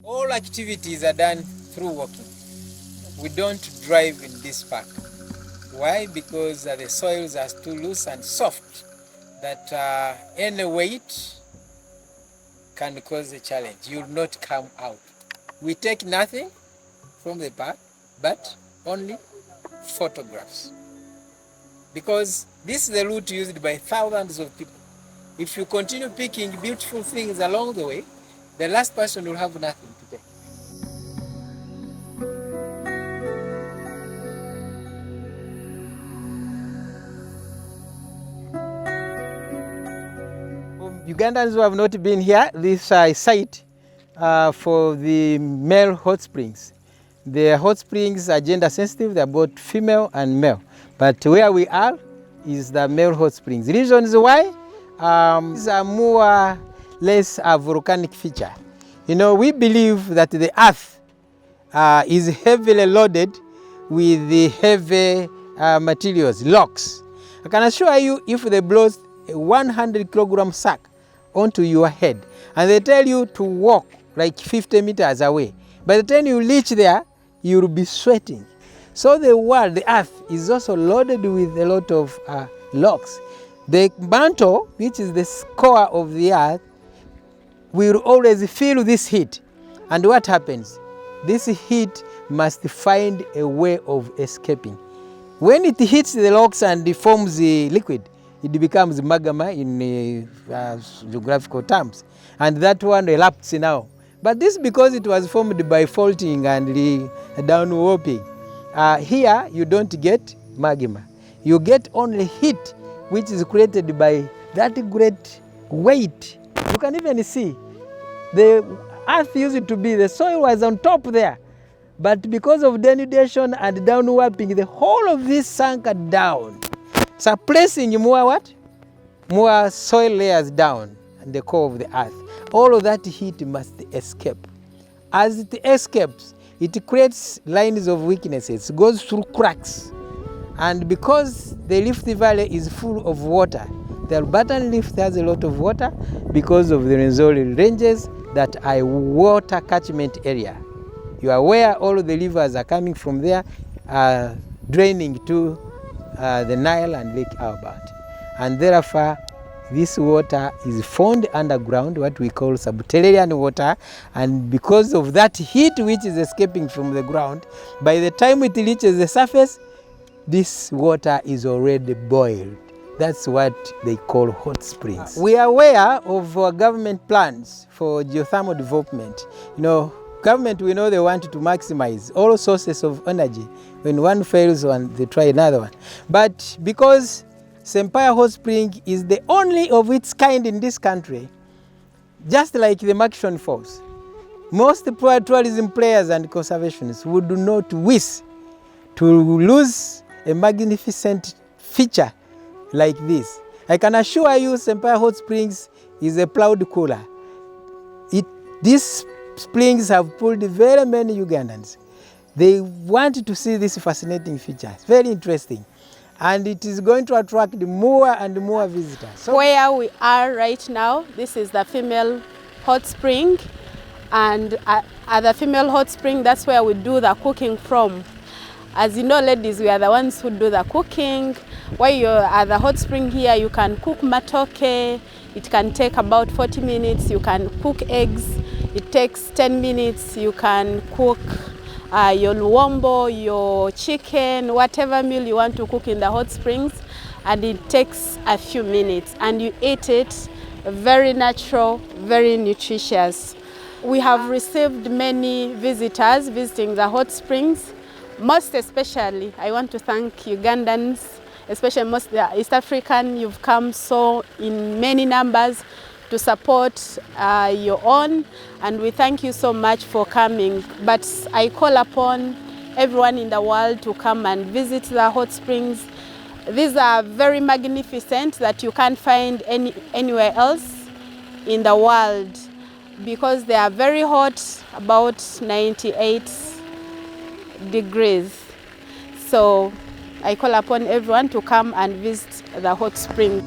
All activities are done through walking. We don't drive in this park. Why? Because the soils are too loose and soft that any weight can cause a challenge. You will not come out. We take nothing from the park, but only photographs. Because this is the route used by thousands of people. If you continue picking beautiful things along the way, the last person will have nothing to take. Ugandans who have not been here, this site for the male hot springs. The hot springs are gender sensitive, they're both female and male. But where we are is the male hot springs. The reasons why is a more less a volcanic feature. You know, we believe that the earth is heavily loaded with the heavy materials, rocks. I can assure you, if they blow a 100 kilogram sack onto your head and they tell you to walk like 50 meters away, by the time you reach there, you will be sweating. So the world, the earth, is also loaded with a lot of rocks. The mantle, which is the core of the earth, will always feel this heat. And what happens? This heat must find a way of escaping. When it hits the rocks and it forms the liquid, it becomes magma in geographical terms. And that one erupts now. But this because it was formed by faulting and down warping. Here you don't get magma. You get only heat, which is created by that great weight. You can even see the earth used to be, the soil was on top there. But because of denudation and down warping, the whole of this sank down, suppressing more what? More soil layers down and the core of the earth. All of that heat must escape. As it escapes, it creates lines of weaknesses, goes through cracks. And because the Rift Valley is full of water, the Albertan Rift has a lot of water because of the Rwenzori ranges that are water catchment area. You are aware all of the rivers are coming from there, draining to the Nile and Lake Albert. And therefore, this water is found underground, what we call subterranean water, and because of that heat which is escaping from the ground, by the time it reaches the surface, this water is already boiled. That's what they call hot springs. We are aware of government plans for geothermal development. You know, government, we know they want to maximize all sources of energy. When one fails, they try another one. But because Sempaya Hot Spring is the only of its kind in this country, just like the Makishon Falls, most tourism players and conservationists would not wish to lose a magnificent feature like this. I can assure you Sempaya Hot Springs is a proud cooler. These springs have pulled very many Ugandans. They want to see this fascinating feature. It's very interesting. And it is going to attract more and more visitors. So where we are right now, this is the female hot spring. And at the female hot spring, that's where we do the cooking from. As you know, ladies, we are the ones who do the cooking. While you're at the hot spring here, you can cook matoke. It can take about 40 minutes. You can cook eggs. It takes 10 minutes. You can cook your luombo, your chicken, whatever meal you want to cook in the hot springs, and it takes a few minutes, and you eat it very natural, very nutritious. We have received many visitors visiting the hot springs. Most especially, I want to thank Ugandans, especially most the East African. You've come so in many numbers to support your own, and we thank you so much for coming. But I call upon everyone in the world to come and visit the hot springs. These are very magnificent that you can't find anywhere else in the world because they are very hot, about 98 degrees. So I call upon everyone to come and visit the hot spring.